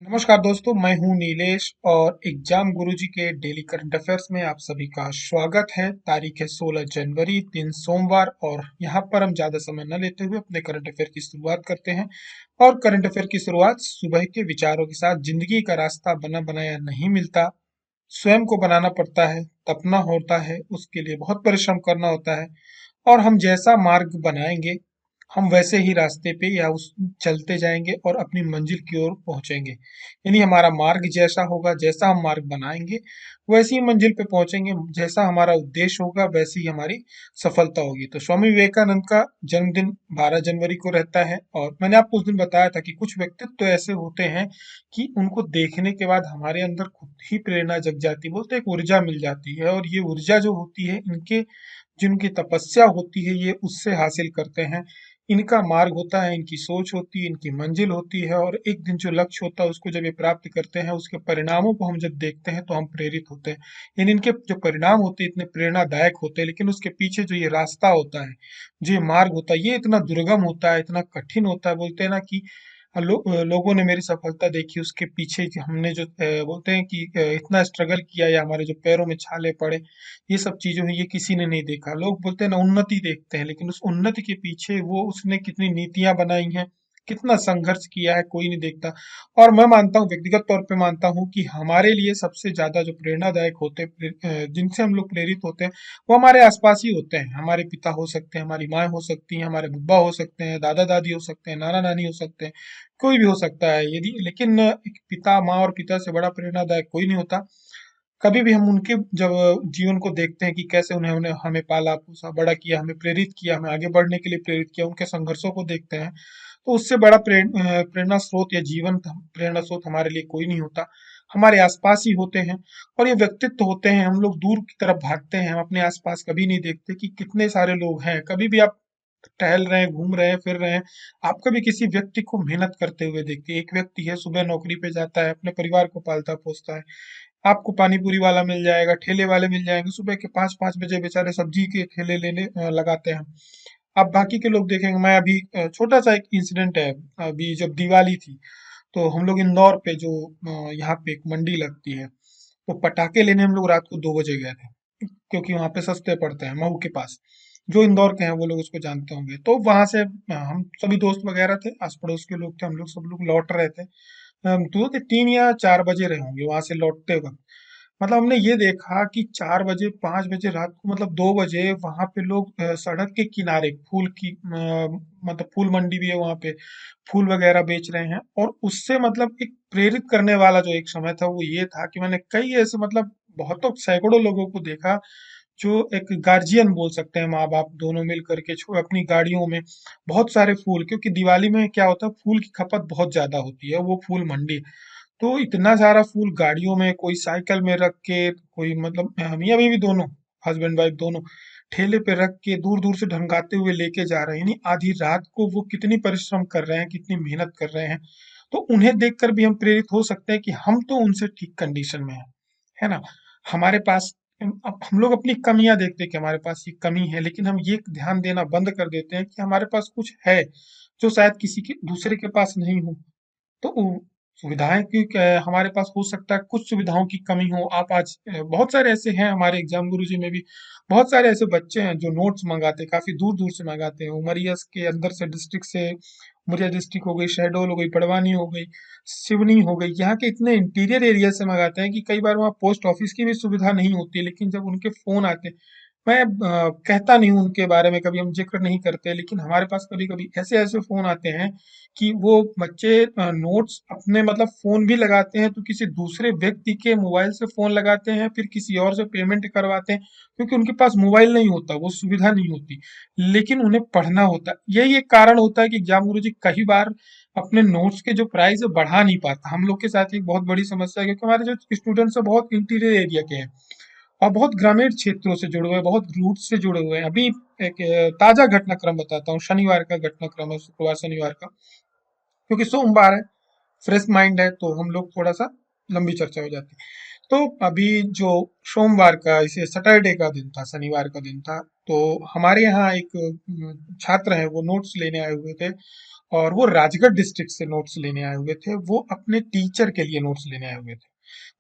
नमस्कार दोस्तों, मैं हूं नीलेश और एग्जाम गुरुजी के डेली करंट अफेयर्स में आप सभी का स्वागत है। तारीख है 16 जनवरी, दिन सोमवार। और यहाँ पर हम ज्यादा समय न लेते हुए अपने करंट अफेयर की शुरुआत करते हैं। और करंट अफेयर की शुरुआत सुबह के विचारों के साथ। जिंदगी का रास्ता बना बनाया नहीं मिलता, स्वयं को बनाना पड़ता है, तपना होता है, उसके लिए बहुत परिश्रम करना होता है। और हम जैसा मार्ग बनाएंगे, हम वैसे ही रास्ते पे या उस चलते जाएंगे और अपनी मंजिल की ओर पहुंचेंगे। यानी हमारा मार्ग जैसा होगा, जैसा हम मार्ग बनाएंगे, वैसी ही मंजिल पे पहुंचेंगे। जैसा हमारा उद्देश्य होगा, वैसी ही हमारी सफलता होगी। तो स्वामी विवेकानंद का जन्मदिन 12 जनवरी को रहता है। और मैंने आपको उस दिन बताया था कि कुछ व्यक्तित्व तो ऐसे होते हैं कि उनको देखने के बाद हमारे अंदर खुद ही प्रेरणा जग जाती है, बोलते हैं एक ऊर्जा मिल जाती है। और ये ऊर्जा जो होती है, इनके जिनकी तपस्या होती है, ये उससे हासिल करते हैं। इनका मार्ग होता है, इनकी सोच होती है, इनकी मंजिल होती है। और एक दिन जो लक्ष्य होता है, उसको जब ये प्राप्त करते हैं, उसके परिणामों को हम जब देखते हैं तो हम प्रेरित होते हैं। यानी इनके जो परिणाम होते हैं इतने प्रेरणादायक होते हैं, लेकिन उसके पीछे जो ये रास्ता होता है, जो ये मार्ग होता है, ये इतना दुर्गम होता है, इतना कठिन होता है। बोलते हैं ना कि लोगों ने मेरी सफलता देखी, उसके पीछे कि हमने जो बोलते हैं कि इतना स्ट्रगल किया या हमारे जो पैरों में छाले पड़े, ये सब चीजें हुई, ये किसी ने नहीं देखा। लोग बोलते हैं ना, उन्नति देखते हैं, लेकिन उस उन्नति के पीछे वो उसने कितनी नीतियां बनाई हैं, कितना संघर्ष किया है, कोई नहीं देखता। और मैं मानता हूँ, व्यक्तिगत तौर पे मानता हूँ कि हमारे लिए सबसे ज्यादा जो प्रेरणादायक होते हैं, जिनसे हम लोग प्रेरित होते हैं, वो हमारे आसपास ही होते हैं। हमारे पिता हो सकते हैं, हमारी माँ हो सकती हैं, हमारे बुब्बा हो सकते हैं, दादा दादी हो सकते हैं, नाना नानी हो सकते हैं, कोई भी हो सकता है। यदि लेकिन एक पिता, माँ और पिता से बड़ा प्रेरणादायक कोई नहीं होता। कभी भी हम उनके जब जीवन को देखते हैं कि कैसे उन्होंने हमें पाला पोसा बड़ा किया, हमें प्रेरित किया, हमें आगे बढ़ने के लिए प्रेरित किया, उनके संघर्षों को देखते हैं, तो उससे बड़ा प्रेरणा स्रोत या प्रेरणा स्रोत हमारे लिए कोई नहीं होता। हमारे आसपास ही होते हैं। और ये व्यक्तित्व होते हैं, हम लोग दूर की तरफ भागते हैं, हम अपने आसपास कभी नहीं देखते कि कितने सारे लोग हैं। कभी भी आप टहल रहे हैं, घूम रहे हैं, फिर रहे हैं, आप कभी किसी व्यक्ति को मेहनत करते हुए देखते हैं। एक व्यक्ति है, सुबह नौकरी पे जाता है, अपने परिवार को पालता पोसता है। आपको पानी पूरी वाला मिल जाएगा, ठेले वाले मिल जाएंगे, सुबह के 5-5 बजे बेचारे सब्जी के ठेले लेने लगाते हैं। आप बाकी के लोग देखेंगे। मैं अभी छोटा सा एक इंसिडेंट है। अभी जब दिवाली थी, तो हम लोग इंदौर पे जो यहाँ पे एक मंडी लगती है, तो पटाखे लेने हम लोग रात को 2 बजे गए थे, क्योंकि वहां पे सस्ते पड़ते हैं, मऊ के पास। जो इंदौर के हैं वो लोग उसको जानते होंगे। तो वहां से हम सभी दोस्त वगैरह थे, आस पड़ोस के लोग थे, हम लोग सब लोग लौट रहे थे। दो के 3 या 4 बजे रहे होंगे वहां से लौटते वक्त। मतलब हमने ये देखा कि 4 बजे 5 बजे रात को, मतलब 2 बजे वहां पे लोग सड़क के किनारे फूल की मतलब फूल मंडी भी है वहां पे, फूल वगैरह बेच रहे हैं। और उससे मतलब एक प्रेरित करने वाला जो एक समय था, वो ये था कि मैंने कई ऐसे, मतलब बहुतों सैकड़ों लोगों को देखा, जो एक गार्जियन बोल सकते हैं, माँ बाप दोनों मिल करके अपनी गाड़ियों में बहुत सारे फूल, क्योंकि दिवाली में क्या होता है, फूल की खपत बहुत ज्यादा होती है, वो फूल मंडी। तो इतना सारा फूल गाड़ियों में, कोई साइकिल में रख के, कोई मतलब मियाँ बीवी दोनों, हस्बैंड वाइफ दोनों ठेले पे रख के दूर दूर से ढंगाते हुए लेके जा रहे हैं। यानी आधी रात को वो कितनी परिश्रम कर रहे हैं, कितनी मेहनत कर रहे हैं। तो उन्हें देखकर भी हम प्रेरित हो सकते हैं कि हम तो उनसे ठीक कंडीशन में है ना। हमारे पास, अब हम लोग अपनी कमियां देखते हैं कि हमारे पास ये कमी है, लेकिन हम ये ध्यान देना बंद कर देते हैं कि हमारे पास कुछ है जो शायद किसी के दूसरे के पास नहीं हो। तो सुविधाएं की हमारे पास हो सकता है कुछ सुविधाओं की कमी हो। आप आज बहुत सारे ऐसे हैं, हमारे एग्जाम गुरुजी में भी बहुत सारे ऐसे बच्चे हैं जो नोट्स मंगाते हैं, काफी दूर दूर से मंगाते हैं। उमरिया के अंदर से, डिस्ट्रिक्ट से, उमरिया डिस्ट्रिक्ट हो गई, शहडोल हो गई, बड़वानी हो गई, सिवनी हो गई, यहाँ के इतने इंटीरियर एरिया से मंगाते हैं कि कई बार वहाँ पोस्ट ऑफिस की भी सुविधा नहीं होती। लेकिन जब उनके फोन आते हैं, मैं कहता नहीं हूँ उनके बारे में, कभी हम जिक्र नहीं करते, लेकिन हमारे पास कभी कभी ऐसे ऐसे फोन आते हैं कि वो बच्चे नोट्स अपने, मतलब फोन भी लगाते हैं तो किसी दूसरे व्यक्ति के मोबाइल से फोन लगाते हैं, फिर किसी और से पेमेंट करवाते हैं, क्योंकि उनके पास मोबाइल नहीं होता, वो सुविधा नहीं होती, लेकिन उन्हें पढ़ना होता है। यही एक कारण होता है कि एग्जाम गुरुजी कई बार अपने नोट्स के जो प्राइस है बढ़ा नहीं पाता। हम लोग के साथ एक बहुत बड़ी समस्या है, क्योंकि हमारे जो स्टूडेंट्स है बहुत इंटीरियर एरिया के हैं और बहुत ग्रामीण क्षेत्रों से जुड़े हुए हैं, बहुत रूट से जुड़े हुए हैं। अभी एक ताजा घटनाक्रम बताता हूँ, शनिवार का घटनाक्रम है, शुक्रवार शनिवार का, क्योंकि सोमवार है, फ्रेश माइंड है, तो हम लोग थोड़ा सा लंबी चर्चा हो जाती है। तो अभी जो सोमवार का, इसे सैटरडे का दिन था, शनिवार का दिन था, तो हमारे यहाँ एक छात्र हैं, वो नोट्स लेने आए हुए थे और वो राजगढ़ डिस्ट्रिक्ट से नोट्स लेने आए हुए थे। वो अपने टीचर के लिए नोट्स लेने आए हुए थे।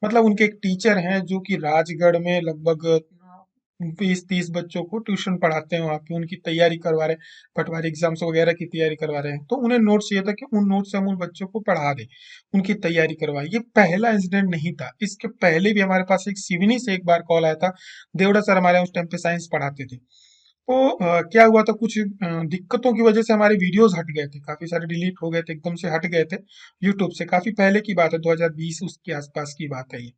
मतलब उनके एक टीचर हैं जो कि राजगढ़ में लगभग 20-30 बच्चों को ट्यूशन पढ़ाते हैं, वहाँ पे उनकी तैयारी करवा रहे हैं, पटवारी एग्जाम्स वगैरह की तैयारी करवा रहे हैं। तो उन्हें नोट्स चाहिए था कि उन नोट्स से हम उन बच्चों को पढ़ा दें, उनकी तैयारी करवाएं। ये पहला इंसिडेंट नहीं था, इसके पहले भी हमारे पास एक सिवनी से एक बार कॉल आया था। देवड़ा सर हमारे उस टाइम पे साइंस पढ़ाते थे। तो क्या हुआ था, कुछ दिक्कतों की वजह से हमारे वीडियोस हट गए थे, काफी सारे डिलीट हो गए थे, एकदम से हट गए थे यूट्यूब से। काफी पहले की बात है, 2020 उसके आसपास की बात है ये।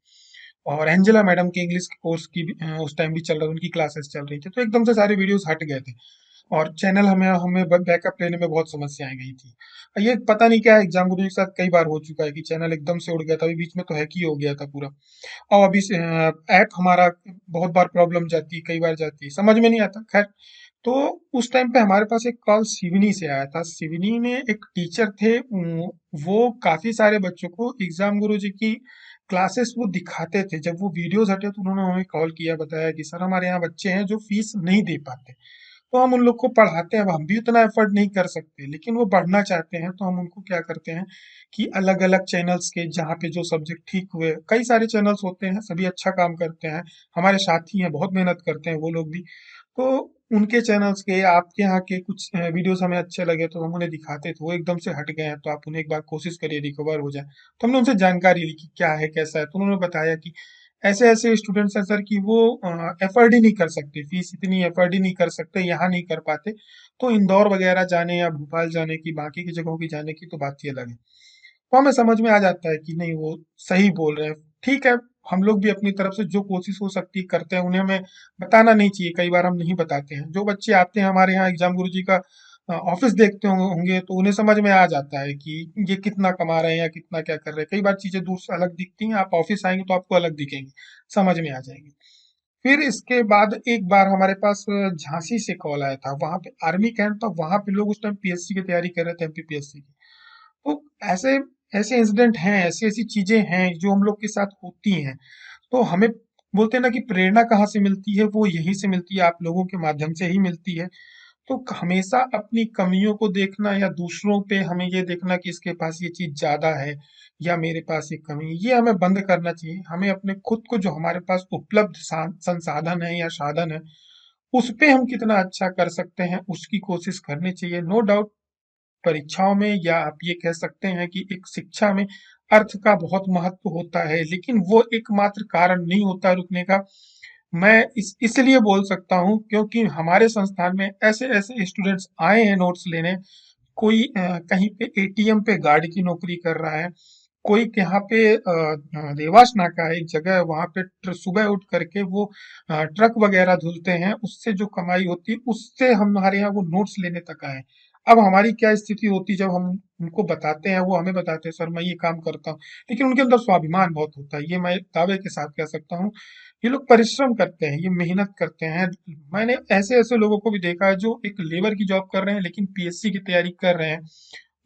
और एंजेला मैडम के इंग्लिश के कोर्स की भी उस टाइम भी चल रहा, उनकी क्लासेस चल रही थी, तो एकदम से सारे वीडियोस हट गए थे और चैनल हमें हमें बैकअप लेने में बहुत समस्याएं गई थी। ये पता नहीं क्या एग्जाम गुरु के साथ कई बार हो चुका है कि चैनल एकदम से उड़ गया था, अभी बीच में तो हैक ही हो गया था पूरा। और अभी ऐप हमारा बहुत बार प्रॉब्लम जाती है, कई बार जाती है, समझ में नहीं आता। खैर, तो उस टाइम पे हमारे पास एक कॉल सिवनी से आया था। सिवनी में एक टीचर थे, वो काफी सारे बच्चों को एग्जाम गुरु जी की क्लासेस वो दिखाते थे। जब वो वीडियोस हटे तो उन्होंने हमें कॉल किया, बताया कि सर हमारे यहाँ बच्चे हैं जो फीस नहीं दे पाते, तो हम उन लोग को पढ़ाते हैं। अब हम भी उतना एफर्ट नहीं कर सकते, लेकिन वो पढ़ना चाहते हैं, तो हम उनको क्या करते हैं कि अलग अलग चैनल्स के जहाँ पे जो सब्जेक्ट ठीक हुए, कई सारे चैनल्स होते हैं, सभी अच्छा काम करते हैं, हमारे साथी हैं, बहुत मेहनत करते हैं वो लोग भी। तो उनके चैनल्स के, आपके यहाँ के कुछ वीडियोस हमें अच्छे लगे तो हम उन्हें दिखाते थे। वो एकदम से हट गए हैं, तो आप उन्हें एक बार कोशिश करिए रिकवर हो जाए। तो हमने उनसे जानकारी ली कि क्या है कैसा है, तो उन्होंने बताया कि ऐसे ऐसे स्टूडेंट्स हैं सर कि वो एफर्ड ही नहीं कर सकते, फीस इतनी एफर्ड ही नहीं कर सकते, यहाँ नहीं कर पाते, तो इंदौर वगैरह जाने या भोपाल जाने की, बाकी की जगहों की जाने की तो बात ही अलग है। तो हमें समझ में आ जाता है कि नहीं, वो सही बोल रहे हैं। ठीक है, हम लोग भी अपनी तरफ से जो कोशिश हो सकती है करते हैं, उन्हें हमें बताना नहीं चाहिए, कई बार हम नहीं बताते हैं। जो बच्चे आते हैं हमारे यहाँ एग्जाम गुरुजी का ऑफिस देखते होंगे तो उन्हें समझ में आ जाता है कि ये कितना कमा रहे हैं या कितना क्या कर रहे हैं। कई बार चीजें दूर से अलग दिखती हैं, आप ऑफिस आएंगे तो आपको अलग दिखेंगी, समझ में आ जाएंगी। फिर इसके बाद एक बार हमारे पास झांसी से कॉल आया था, वहां पे आर्मी कैंप था, वहां पे लोग उस टाइम पीएससी की तैयारी कर रहे थे, एमपीपीएससी की। तो ऐसे ऐसे इंसिडेंट हैं, ऐसी ऐसी चीजें हैं जो हम लोग के साथ होती हैं। तो हमें बोलते हैं ना कि प्रेरणा कहाँ से मिलती है, वो यहीं से मिलती है, आप लोगों के माध्यम से ही मिलती है। तो हमेशा अपनी कमियों को देखना या दूसरों पे हमें ये देखना कि इसके पास ये चीज ज्यादा है या मेरे पास ये कमी है, ये हमें बंद करना चाहिए। हमें अपने खुद को, जो हमारे पास उपलब्ध संसाधन है या साधन है, उस पे हम कितना अच्छा कर सकते हैं उसकी कोशिश करनी चाहिए। नो डाउट, परीक्षाओं में या आप ये कह सकते हैं कि एक शिक्षा में अर्थ का बहुत महत्व होता है, लेकिन वो एकमात्र कारण नहीं होता रुकने का। मैं इसलिए बोल सकता हूँ क्योंकि हमारे संस्थान में ऐसे ऐसे स्टूडेंट्स आए हैं नोट्स लेने। कोई कहीं पे एटीएम पे गार्ड की नौकरी कर रहा है, कोई यहाँ पे देवास नाका है एक जगह, वहां पे सुबह उठ करके वो ट्रक वगैरह धुलते हैं, उससे जो कमाई होती है उससे हमारे यहाँ वो नोट्स लेने तक आए। अब हमारी क्या स्थिति होती, जब हम उनको बताते हैं, वो हमें बताते हैं सर मैं ये काम करता हूँ, लेकिन उनके अंदर स्वाभिमान बहुत होता है, ये मैं दावे के साथ कह सकता हूँ। ये लोग परिश्रम करते हैं, ये मेहनत करते हैं। मैंने ऐसे ऐसे लोगों को भी देखा है जो एक लेबर की जॉब कर रहे हैं लेकिन पीएससी की तैयारी कर रहे हैं।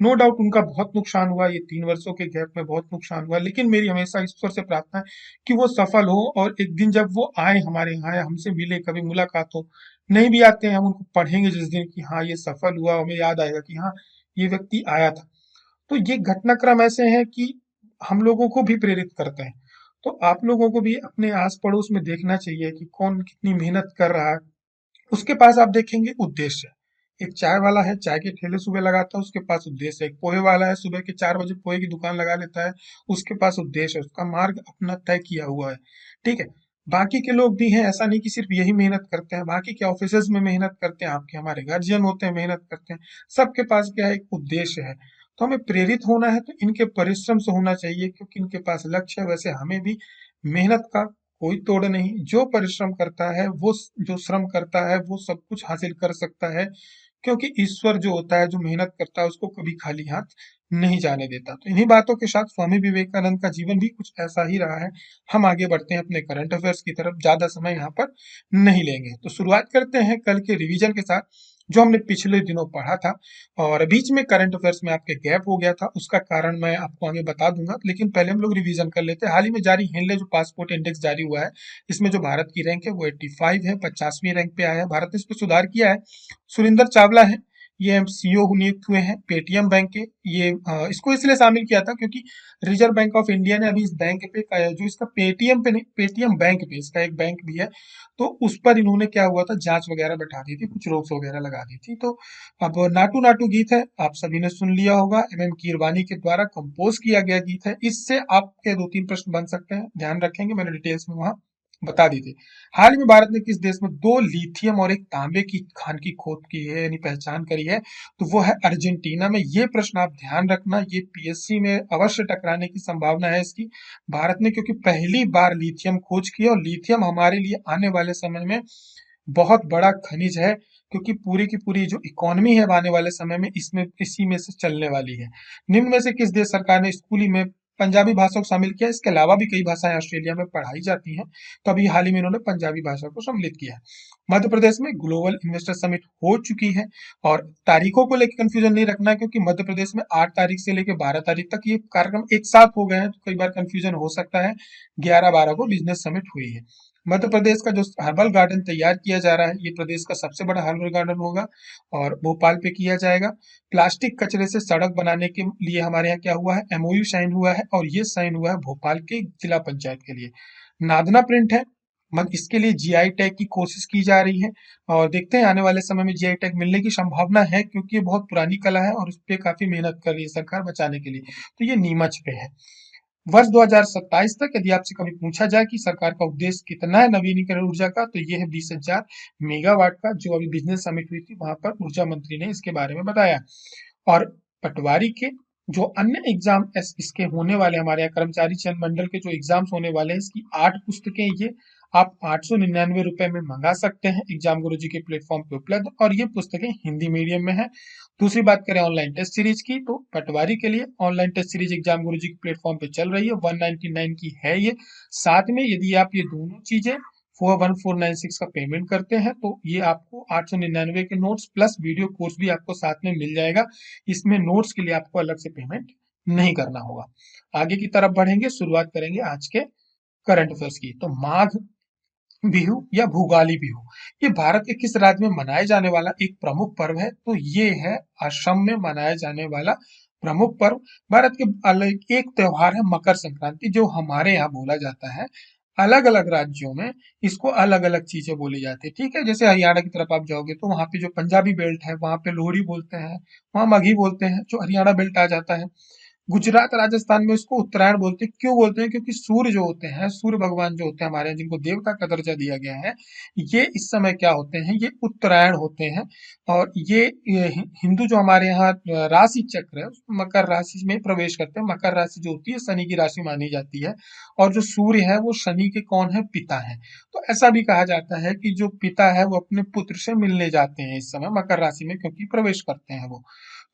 नो डाउट उनका बहुत नुकसान हुआ, ये 3 वर्षों के गैप में बहुत नुकसान हुआ, लेकिन मेरी हमेशा ईश्वर से प्रार्थना है कि वो सफल हो और एक दिन जब वो आए हमारे यहाँ या हमसे मिले, कभी मुलाकात हो। नहीं भी आते हैं, हम उनको पढ़ेंगे जिस दिन कि हाँ ये सफल हुआ, हमें याद आएगा कि हाँ ये व्यक्ति आया था। तो ये घटनाक्रम ऐसे हैं कि हम लोगों को भी प्रेरित करते हैं। तो आप लोगों को भी अपने आस पड़ोस में देखना चाहिए कि कौन कितनी मेहनत कर रहा है, उसके पास आप देखेंगे उद्देश्य है। एक चाय वाला है, चाय के ठेले सुबह लगाता है, उसके पास उद्देश्य है। एक पोहे वाला है, सुबह के 4 बजे पोहे की दुकान लगा लेता है, उसके पास उद्देश्य है, उसका मार्ग अपना तय किया हुआ है। ठीक है, बाकी के लोग भी हैं, ऐसा नहीं कि सिर्फ यही मेहनत करते हैं, बाकी के ऑफिसेज में मेहनत करते हैं, आपके हमारे गार्जियन होते हैं मेहनत करते हैं, सबके पास क्या है, एक उद्देश्य है। तो हमें प्रेरित होना है तो इनके परिश्रम से होना चाहिए, क्योंकि इनके पास लक्ष्य है। वैसे हमें भी मेहनत का कोई तोड़ नहीं, जो परिश्रम करता है, वो जो श्रम करता है, वो सब कुछ हासिल कर सकता है, क्योंकि ईश्वर जो होता है, जो मेहनत करता है, उसको कभी खाली हाथ नहीं जाने देता। तो इन्हीं बातों के साथ स्वामी विवेकानंद का जीवन भी कुछ ऐसा ही रहा है। हम आगे बढ़ते हैं अपने करंट अफेयर्स की तरफ, ज्यादा समय यहाँ पर नहीं लेंगे। तो शुरुआत करते हैं कल के रिवीजन के साथ। जो हमने पिछले दिनों पढ़ा था। और बीच में करंट अफेयर्स में आपके गैप हो गया था, उसका कारण मैं आपको आगे बता दूंगा, लेकिन पहले हम लोग रिवीजन कर लेते हैं। हाल ही में जारी हिनले जो पासपोर्ट इंडेक्स जारी हुआ है, इसमें जो भारत की रैंक है वो 85 है, 50वीं रैंक पे आया है। भारत ने इस पर सुधार किया है। सुरिंदर चावला है, ये सीईओ नियुक्त हुए हैं पेटीएम बैंक के। ये इसको इसलिए शामिल किया था क्योंकि रिजर्व बैंक ऑफ इंडिया ने अभी इस बैंक पे जो इसका पेटीएम पे नहीं, पेटीएम बैंक पे, इसका एक बैंक भी है, तो उस पर इन्होंने क्या हुआ था, जांच वगैरह बैठा दी थी, कुछ रोक्स वगैरह लगा दी थी। तो अब नाटू नाटू गीत है, आप सभी ने सुन लिया होगा, एमएम कीरवानी के द्वारा कंपोज किया गया गीत है। इससे आपके दो तीन प्रश्न बन सकते हैं, ध्यान रखेंगे, मैंने डिटेल्स में वहां बता दी थी। हाल ही में भारत ने किस देश में दो लिथियम और एक तांबे की खान की खोज की है, यानी पहचान करी है, तो वो है अर्जेंटीना में। ये प्रश्न आप ध्यान रखना, ये पीएससी में अवश्य टकराने की संभावना है इसकी। भारत ने क्योंकि पहली बार लिथियम खोज की है, और लिथियम हमारे लिए आने वाले समय में बहुत बड़ा खनिज है, क्योंकि पूरी की पूरी जो इकोनॉमी है आने वाले समय में इसमें इसी में से चलने वाली है। निम्न में से किस देश सरकार ने स्कूली में पंजाबी भाषा को शामिल किया? इसके अलावा भी कई भाषाएं ऑस्ट्रेलिया में पढ़ाई जाती हैं, तो अभी हाल ही में इन्होंने पंजाबी भाषा को सम्मिलित किया है। मध्य प्रदेश में ग्लोबल इन्वेस्टर समिट हो चुकी है, और तारीखों को लेकर कंफ्यूजन नहीं रखना है, क्योंकि मध्य प्रदेश में 8 तारीख से लेकर 12 तारीख तक ये कार्यक्रम एक साथ हो गए हैं, तो कई बार कंफ्यूजन हो सकता है। 11-12 को बिजनेस समिट हुई है। मध्य प्रदेश का जो हर्बल गार्डन तैयार किया जा रहा है, ये प्रदेश का सबसे बड़ा हर्बल गार्डन होगा, और भोपाल पे किया जाएगा। प्लास्टिक कचरे से सड़क बनाने के लिए हमारे यहाँ क्या हुआ है, एमओयू साइन हुआ है, और ये साइन हुआ है भोपाल के जिला पंचायत के लिए। नादना प्रिंट है, मत इसके लिए जीआई टैग की कोशिश की जा रही है, और देखते हैं आने वाले समय में जीआई टैग मिलने की संभावना है, क्योंकि ये बहुत पुरानी कला है और उस पर काफी मेहनत कर रही है सरकार बचाने के लिए। तो ये नीमच पे है। वर्ष 2027 तक यदि आपसे कभी पूछा जाए कि सरकार का उद्देश्य कितना है नवीनीकरण ऊर्जा का, तो ये है 20,000 मेगावाट का, जो अभी बिजनेस समिट हुई थी वहां पर ऊर्जा मंत्री ने इसके बारे में बताया। और पटवारी के जो अन्य एग्जाम इसके होने वाले, हमारे यहाँ कर्मचारी चयन मंडल के जो एग्जाम्स होने वाले हैं, इसकी 8 पुस्तकें ये आप 899 रुपए में मंगा सकते हैं, एग्जाम गुरु जी के प्लेटफॉर्म पे उपलब्ध, और ये पुस्तकें हिंदी मीडियम में है। दूसरी बात करें ऑनलाइन टेस्ट सीरीज की, तो पटवारी के लिए ऑनलाइन टेस्ट सीरीज एग्जाम गुरु जी के प्लेटफॉर्म पे चल रही है, 199 की है ये। साथ में यदि आप ये दोनों चीजें 41496 का पेमेंट करते हैं, तो ये आपको 899 के नोट्स प्लस वीडियो कोर्स भी आपको साथ में मिल जाएगा। इसमें नोट्स के लिए आपको अलग से पेमेंट नहीं करना होगा। आगे की तरफ बढ़ेंगे, शुरुआत करेंगे आज के करंट अफेयर्स की। तो माघ बिहू या भुगाली बिहू, ये भारत के किस राज्य में मनाए जाने वाला एक प्रमुख पर्व है? तो ये है असम में मनाया जाने वाला प्रमुख पर्व। भारत के अलग एक त्योहार है मकर संक्रांति, जो हमारे यहाँ बोला जाता है। अलग अलग राज्यों में इसको अलग अलग चीजें बोली जाती है, ठीक है। जैसे हरियाणा की तरफ आप जाओगे तो वहां पे जो पंजाबी बेल्ट है वहां पे लोहड़ी बोलते हैं, वहां मघी बोलते हैं, जो हरियाणा बेल्ट आ जाता है। गुजरात राजस्थान में इसको उत्तरायण बोलते हैं। क्यों बोलते हैं? क्योंकि सूर्य जो होते हैं, सूर्य भगवान जो होते हैं हमारे यहाँ, जिनको देवता का दर्जा दिया गया है, ये इस समय क्या होते हैं, ये उत्तरायण होते हैं। और ये हिंदू जो हमारे यहाँ राशि चक्र है, मकर राशि में प्रवेश करते हैं। मकर राशि जो होती है शनि की राशि मानी जाती है, और जो सूर्य है वो शनि के कौन है, पिता है। तो ऐसा भी कहा जाता है कि जो पिता है वो अपने पुत्र से मिलने जाते हैं इस समय मकर राशि में, क्योंकि प्रवेश करते हैं वो।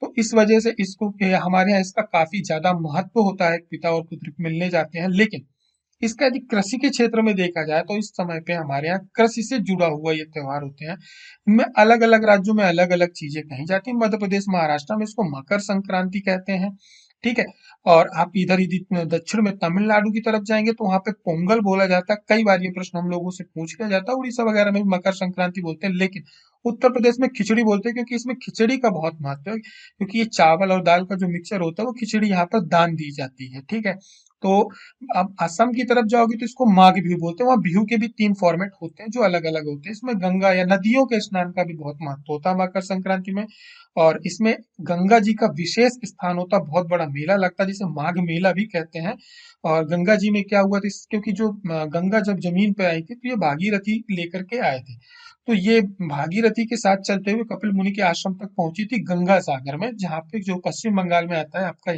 तो इस वजह से इसको हमारे यहाँ इसका काफी ज्यादा महत्व होता है, पिता और पुत्र मिलने जाते हैं। लेकिन इसका यदि कृषि के क्षेत्र में देखा जाए, तो इस समय पे हमारे यहाँ कृषि से जुड़ा हुआ ये त्योहार होते हैं। इनमें अलग अलग राज्यों में अलग अलग चीजें कही जाती हैं। मध्य प्रदेश महाराष्ट्र में इसको मकर संक्रांति कहते हैं, ठीक है। और आप इधर ही दक्षिण में तमिलनाडु की तरफ जाएंगे तो वहां पे पोंगल बोला जाता है। कई बार ये प्रश्न हम लोगों से पूछ लिया जाता है, उड़ीसा वगैरह में भी मकर संक्रांति बोलते हैं, लेकिन उत्तर प्रदेश में खिचड़ी बोलते हैं, क्योंकि इसमें खिचड़ी का बहुत महत्व है। क्योंकि ये चावल और दाल का जो मिक्सचर होता है वो खिचड़ी यहाँ पर दान दी जाती है, ठीक है। तो अब असम की तरफ जाओगे तो इसको माघ बिहू बोलते हैं। वहाँ बिहू के भी 3 फॉर्मेट होते हैं जो अलग अलग होते हैं। इसमें गंगा या नदियों के स्नान का भी बहुत महत्व होता है मकर संक्रांति में, और इसमें गंगा जी का विशेष स्थान होता है, बहुत बड़ा मेला लगता है जिसे माघ मेला भी कहते हैं। और गंगा जी में क्या हुआ था, क्योंकि जो गंगा जब जमीन पे आई थी तो ये भागीरथी लेकर के आए थे। तो ये भागीरथी के साथ चलते हुए कपिल मुनि के आश्रम तक पहुंची थी गंगा सागर में, जहाँ पे जो पश्चिम बंगाल में आता है आपका।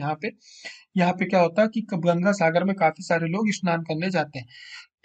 यहाँ पे क्या होता है कि गंगा सागर में काफी सारे लोग स्नान करने जाते हैं,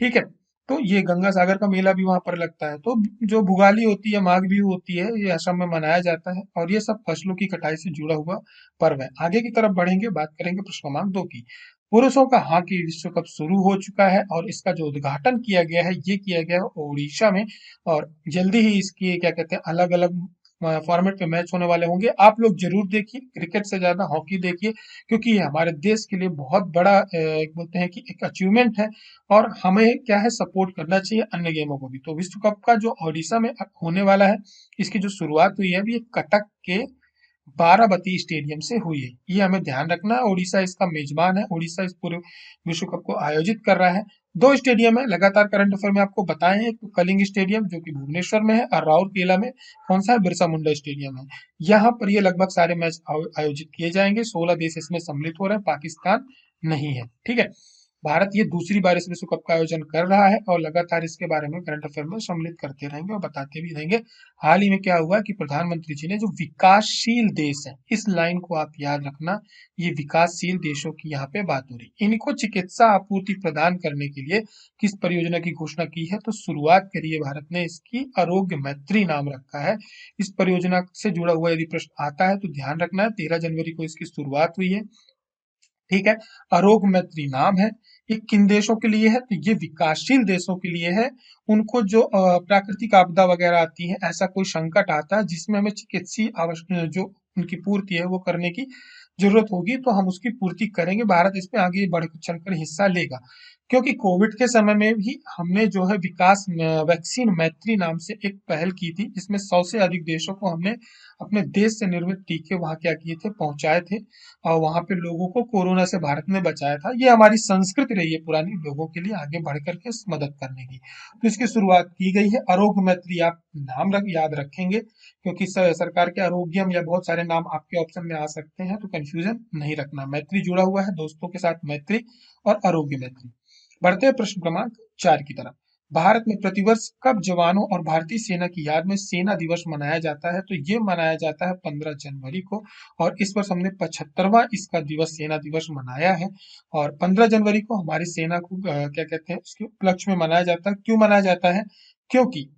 ठीक है। तो ये गंगा सागर का मेला भी वहां पर लगता है। तो जो भुगाली होती है, माघ बिहू होती है, ये असम में मनाया जाता है, और ये सब फसलों की कटाई से जुड़ा हुआ पर्व है। आगे की तरफ बढ़ेंगे, बात करेंगे प्रश्न क्रमांक 2 की। पुरुषों का हॉकी विश्व कप शुरू हो चुका है, और इसका जो उद्घाटन किया गया है ये किया गया है उड़ीसा में। और जल्दी ही इसकी क्या कहते हैं अलग अलग फॉर्मेट पे मैच होने वाले होंगे। आप लोग जरूर देखिए, क्रिकेट से ज्यादा हॉकी देखिए, क्योंकि ये हमारे देश के लिए बहुत बड़ा एक बोलते हैं कि एक अचीवमेंट है, और हमें क्या है सपोर्ट करना चाहिए अन्य गेमों को भी। तो विश्व कप का जो ओडिशा में होने वाला है, इसकी जो शुरुआत हुई है अभी ये कटक के बाराबती स्टेडियम से हुई है। ये हमें ध्यान रखना है। ओडिशा इसका मेजबान है, ओडिशा इस पूरे विश्व कप को आयोजित कर रहा है। दो स्टेडियम है लगातार करंट अफेयर में आपको बताए हैं, एक तो कलिंग स्टेडियम जो कि भुवनेश्वर में है, और राउरकेला में कौन सा है, बिरसा मुंडा स्टेडियम है। यहाँ पर ये लगभग सारे मैच आयोजित किए जाएंगे। 16 देश इसमें सम्मिलित हो रहे हैं, पाकिस्तान नहीं है। ठीक है, भारत ये दूसरी बार इस विश्व कप का आयोजन कर रहा है, और लगातार इसके बारे में करंट अफेयर में सम्मिलित करते रहेंगे और बताते भी रहेंगे। हाल ही में क्या हुआ कि प्रधानमंत्री जी ने जो विकासशील देश है, इस लाइन को आप याद रखना, ये विकासशील देशों की यहाँ पे बात हो रही है। इनको चिकित्सा आपूर्ति प्रदान करने के लिए किस परियोजना की घोषणा की है, तो शुरुआत करी है भारत ने इसकी, आरोग्य मैत्री नाम रखा है। इस परियोजना से जुड़ा हुआ यदि प्रश्न आता है तो ध्यान रखना है, 13 जनवरी को इसकी शुरुआत हुई है। ठीक है, आरोग्य मैत्री नाम है। ये किन देशों के लिए है, तो ये विकासशील देशों के लिए है। उनको जो प्राकृतिक आपदा वगैरह आती है, ऐसा कोई संकट आता है जिसमें हमें चिकित्सीय आवश्यक जो उनकी पूर्ति है वो करने की जरूरत होगी, तो हम उसकी पूर्ति करेंगे। भारत इसमें आगे बढ़ चलकर हिस्सा लेगा, क्योंकि कोविड के समय में भी हमने जो है विकास वैक्सीन मैत्री नाम से एक पहल की थी, जिसमें 100 से अधिक देशों को हमने अपने देश से निर्मित टीके वहां क्या किए थे, पहुंचाए थे, और वहां पे लोगों को कोरोना से भारत ने बचाया था। ये हमारी संस्कृति रही है पुरानी, लोगों के लिए आगे बढ़ करके मदद करने की। तो इसकी शुरुआत की गई है। आरोग्य मैत्री आप नाम याद रखेंगे, क्योंकि सरकार के आरोग्यम या बहुत सारे नाम आपके ऑप्शन में आ सकते हैं, तो कंफ्यूजन नहीं रखना। मैत्री जुड़ा हुआ है, दोस्तों के साथ मैत्री और आरोग्य मैत्री। बढ़ते हैं प्रश्न क्रमांक 4 की तरफ। भारत में प्रतिवर्ष कब जवानों और भारतीय सेना की याद में सेना दिवस मनाया जाता है, तो ये मनाया जाता है 15 जनवरी को, और इस वर्ष हमने 75वां इसका दिवस, सेना दिवस मनाया है। और 15 जनवरी को हमारी सेना को क्या कहते हैं, उसके उपलक्ष्य में मनाया जाता है। क्यों मनाया जाता है, क्योंकि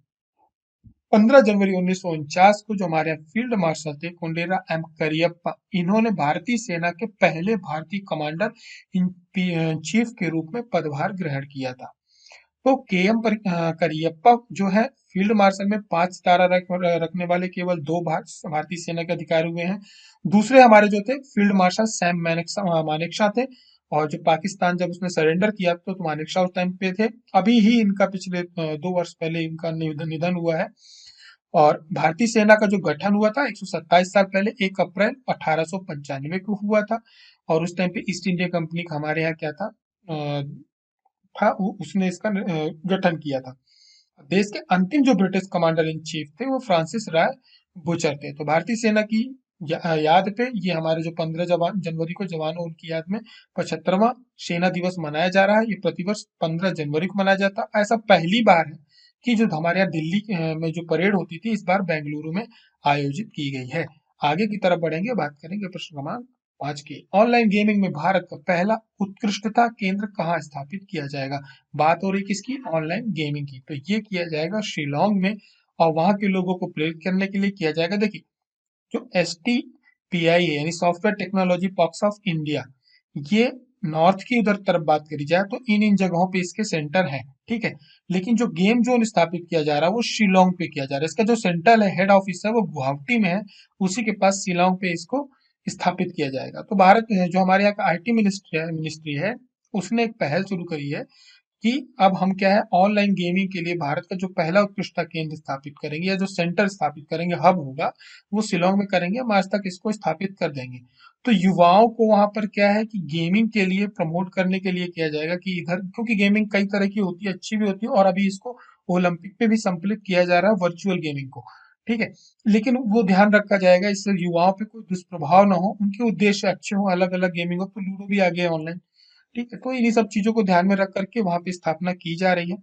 15 जनवरी 1949 को जो हमारे यहाँ फील्ड मार्शल थे कोंडेरा एम करियप्पा, इन्होंने भारतीय सेना के पहले भारतीय कमांडर इन चीफ के रूप में पदभार ग्रहण किया था। तो के एम करियप्पा जो है फील्ड मार्शल में 5 सितारा रखने वाले केवल दो भारतीय सेना के अधिकारी हुए हैं। दूसरे हमारे जो थे फील्ड मार्शल सैम मानेकशॉ थे, और जो पाकिस्तान जब उसने सरेंडर किया तो मानेकशॉ उस टाइम पे थे। अभी ही इनका पिछले 2 वर्ष पहले इनका निधन हुआ है। और भारतीय सेना का जो गठन हुआ था 127 साल पहले 1 अप्रैल 1895 को हुआ था, और उस टाइम पे ईस्ट इंडिया कंपनी का हमारे यहाँ क्या था, उसने इसका गठन किया था। देश के अंतिम जो ब्रिटिश कमांडर इन चीफ थे वो फ्रांसिस राय बुचर थे। तो भारतीय सेना की याद पे ये हमारे जो 15 जनवरी को जवानों उनकी याद में 75वां सेना दिवस मनाया जा रहा है। ये प्रतिवर्ष 15 जनवरी को मनाया जाता है। ऐसा पहली बार है कि जो हमारे यहाँ दिल्ली में जो परेड होती थी, इस बार बेंगलुरु में आयोजित की गई है। आगे की तरफ बढ़ेंगे, बात करेंगे प्रश्न क्रमांक 5 की। ऑनलाइन गेमिंग में भारत का पहला उत्कृष्टता केंद्र कहाँ स्थापित किया जाएगा। बात हो रही किसकी, ऑनलाइन गेमिंग की। तो ये किया जाएगा शिलोंग में, और वहां के लोगों को प्रेरित करने के लिए किया जाएगा। देखिए, जो STPI है यानी software technology parks of India, ये नॉर्थ की उधर तरफ बात करी जाए तो इन जगहों पे इसके सेंटर हैं। ठीक है, लेकिन जो गेम जोन स्थापित किया जा रहा है वो शिलोंग पे किया जा रहा है। इसका जो सेंट्रल है, हेड ऑफिस है, वो गुवाहाटी में है, उसी के पास शिलोंग पे इसको स्थापित किया जाएगा। तो भारत जो हमारे यहाँ का IT मिनिस्ट्री है, उसने एक पहल शुरू करी है कि अब हम क्या है ऑनलाइन गेमिंग के लिए भारत का जो पहला उत्कृष्टता केंद्र स्थापित करेंगे, या जो सेंटर स्थापित करेंगे, हब होगा, वो शिलोंग में करेंगे। हम आज तक इसको स्थापित कर देंगे। तो युवाओं को वहां पर क्या है कि गेमिंग के लिए प्रमोट करने के लिए किया जाएगा कि इधर, क्योंकि गेमिंग कई तरह की होती है, अच्छी भी होती है, और अभी इसको ओलंपिक पे भी संपलित किया जा रहा है, वर्चुअल गेमिंग को। ठीक है, लेकिन वो ध्यान रखा जाएगा इससे युवाओं पे कोई दुष्प्रभाव ना हो, उनके उद्देश्य अच्छे हो, अलग अलग गेमिंग हो। तो लूडो भी आ गया ऑनलाइन। ठीक है, तो इन्हीं सब चीजों को ध्यान में रख करके वहां पे स्थापना की जा रही है।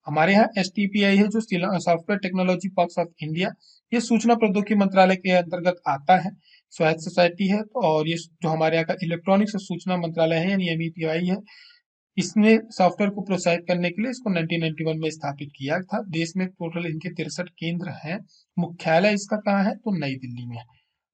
हमारे यहाँ STPI है जो software technology parks of India, ये सूचना प्रौद्योगिकी मंत्रालय के अंतर्गत आता है, स्वायत्त सोसाइटी है। तो और ये जो हमारे यहाँ का इलेक्ट्रॉनिक्स और सूचना मंत्रालय है यानी MEPI है, इसने सॉफ्टवेयर को प्रोत्साहित करने के लिए इसको 1991 में स्थापित किया था। देश में टोटल इनके 63 केंद्र हैं। मुख्यालय इसका कहाँ है, तो नई दिल्ली में है।